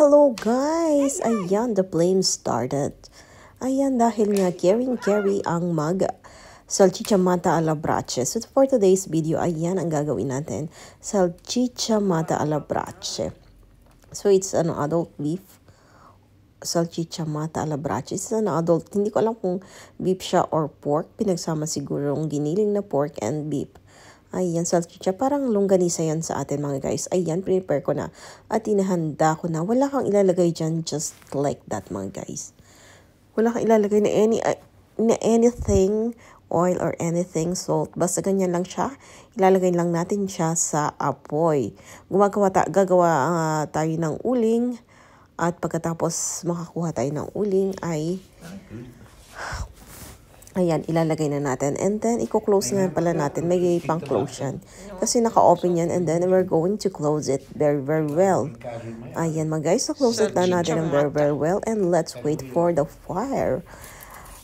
Hello guys! Ayan, the flame started. Ayan, dahil nga carry ang salciccia matta alla brace. So for today's video, ayan ang gagawin natin. Salciccia matta alla brace. So it's an adult beef. Salciccia matta alla brace. It's an adult. Hindi ko alam kung beef siya or pork. Pinagsama siguro yung giniling na pork and beef. Ayan, salciccia. Parang longganisa yan sa atin mga guys. Ayan, prepare ko na. At inahanda ko na. Wala kang ilalagay dyan just like that mga guys. Wala kang ilalagay na anything, oil or anything, salt. Basta ganyan lang siya. Ilalagay lang natin siya sa apoy. Gagawa tayo ng uling. At pagkatapos makakuha tayo ng uling ay... Ayan, ilalagay na natin. And then, i-close nga pala natin. May pang-close yan. Kasi naka-open yan. And then, we're going to close it very, very well. Ayan, mga guys. So, close it na natin ng very, very well. And let's wait for the fire.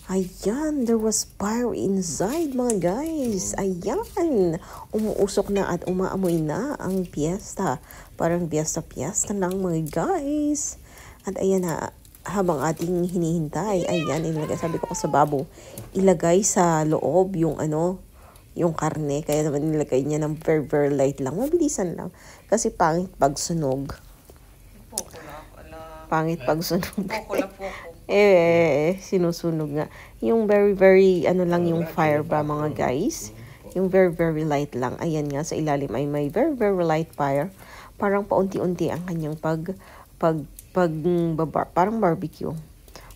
Ayan, there was fire inside, mga guys. Ayan, umuusok na at umaamoy na ang piyesta. Parang piyesta-piyesta lang, mga guys. At ayan na, habang ating hinihintay, ayan, ilagay, sabi ko sa babo, ilagay sa loob yung yung karne. Kaya naman nilagay niya ng very, very light lang. Mabilisan lang. Kasi pangit pag sunog. Pangit pag sunog. Sinusunog nga. Yung very, very, lang yung fire ba mga guys? Yung very, very light lang. Ayan nga, sa ilalim ay may very, very light fire. Parang paunti-unti ang kanyang parang barbecue.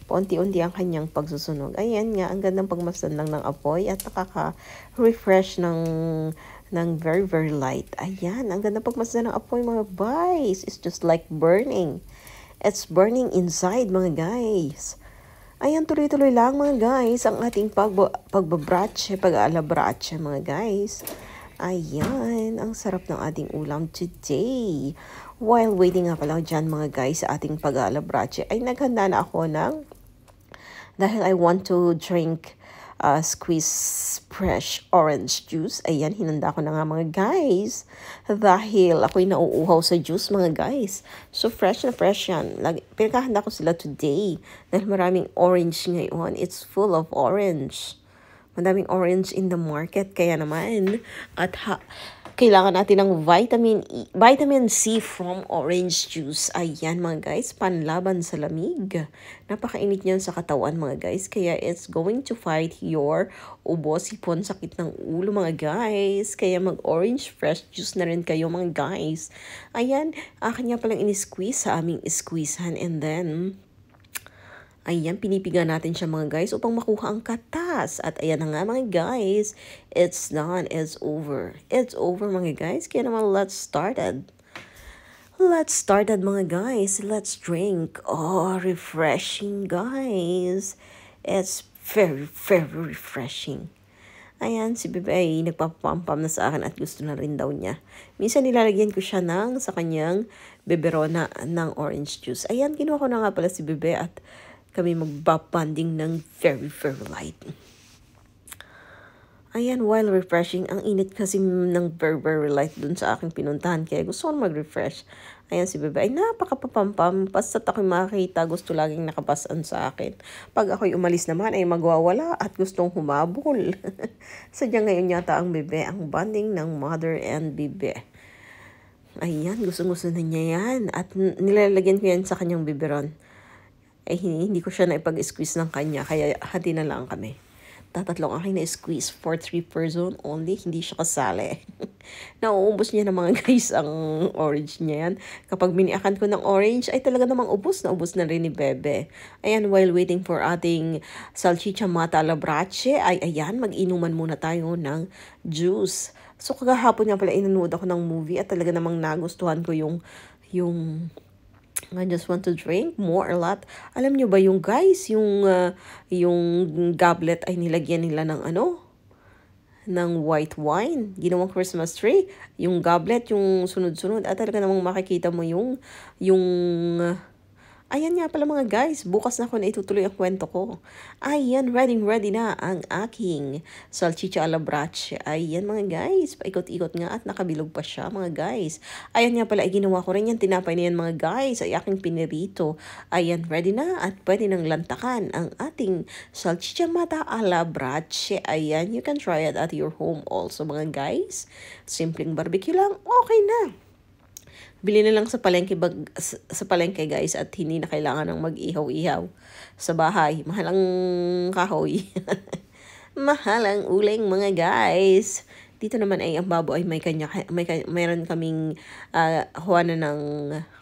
Paunti-unti ang kanyang pagsusunog. Ayan nga, ang gandang pagmasdan lang ng apoy at nakaka-refresh ng very, very light. Ayan, ang gandang pagmasdan ng apoy mga guys. It's just like burning. It's burning inside mga guys. Ayan, tuloy-tuloy lang mga guys ang ating pagbabrache, pag-alabrache mga guys. Ayan, ang sarap ng ating ulam today. While waiting nga pala dyan mga guys sa ating pag-alabrache, ay naghanda na ako dahil I want to drink squeeze fresh orange juice. Ayan, hinanda ko na nga mga guys. Dahil ako'y nauuhaw sa juice mga guys. So fresh na fresh yan. Pinakahanda ko sila today. Dahil maraming orange ngayon. It's full of orange. Madaming orange in the market. Kaya naman, kailangan natin ng vitamin C from orange juice. Ayan mga guys, panlaban sa lamig. Napakainit niyan sa katawan mga guys. Kaya it's going to fight your ubo, sipon, sakit ng ulo mga guys. Kaya mag-orange fresh juice na rin kayo mga guys. Ayan, akin nga palang in-squeeze sa aming squeezehan. And then... ayan, pinipiga natin siya mga guys upang makuha ang katas. At ayan na nga mga guys, it's done, it's over. It's over mga guys, kaya naman let's started. Let's started mga guys, let's drink. Oh, refreshing guys. It's very, very refreshing. Ayan, si Bebe ay nagpapampam na sa akin at gusto na rin daw niya. Minsan nilalagyan ko siya sa kanyang beberona ng orange juice. Ayan, kinuha ko na nga pala si Bebe at kami magbabanding ng very, very light. Ayan, while refreshing, ang init kasi ng very, very light dun sa aking pinuntahan. Kaya gusto ko mag-refresh. Ayan, si Bebe ay napakapapampam. Basta't ako'y makakita, gusto laging nakapasan sa akin. Pag ako'y umalis naman ay magwawala at gustong humabol. Sadyang ngayon yata ang Bebe, ang bonding ng mother and Bebe. Ayan, gusto-gusto na niya yan. At nilalagyan ko yan sa kanyang biberon. Ay hindi ko siya naipag-squeeze ng kanya, kaya hati na lang kami. Tatatlong aking na-squeeze for 3 person only, hindi siya kasali. Nauubos niya na mga guys ang orange niya yan. Kapag biniakan ko ng orange, ay talaga namang ubos na rin ni Bebe. Ayan, while waiting for ating salciccia matta alla brace, ay ayan, mag-inuman muna tayo ng juice. So kagahapon nga pala inanood ako ng movie at talaga namang nagustuhan ko yung I just want to drink more a lot. Alam nyo ba yung guys, yung goblet ay nilagyan nila ng ng white wine. Ginawang Christmas tree. Yung goblet, yung sunod-sunod. At talaga namang makikita mo yung Ayan nga pala mga guys, bukas na ako na itutuloy ang kwento ko. Ayan, ready na ang aking salciccia alla brace. Ayan mga guys, paikot-ikot nga at nakabilog pa siya mga guys. Ayan nga pala, ginawa ko rin yan, tinapay na yan mga guys, ay aking pinirito. Ayan, ready na at pwede nang lantakan ang ating salciccia matta alla brace. Ayan, you can try it at your home also mga guys. Simpleng barbecue lang, okay na. Bili na lang sa palengke guys at hindi na kailangan ng mag-ihaw-ihaw sa bahay. Mahal ang kahoy. Mahal ang uling mga guys. Dito naman ay ang babo ay mayroon kaming huwanan ng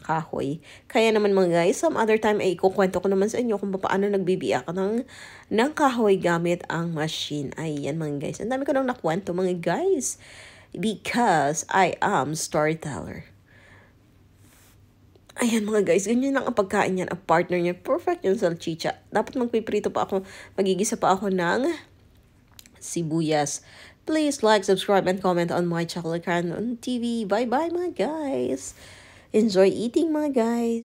kahoy. Kaya naman mga guys, some other time ay ikukwento ko naman sa inyo kung paano nagbibiyak ng kahoy gamit ang machine. Ayan mga guys. Ang dami ko nang nakwento mga guys. Because I am storyteller. Ayan mga guys, ganyan lang ang pagkain niyan. Ang partner niya, perfect yung salcicia. Dapat magpiprito pa ako, magigisa pa ako ng sibuyas. Please like, subscribe, and comment on my Chocolate Crown TV. Bye-bye mga guys. Enjoy eating mga guys.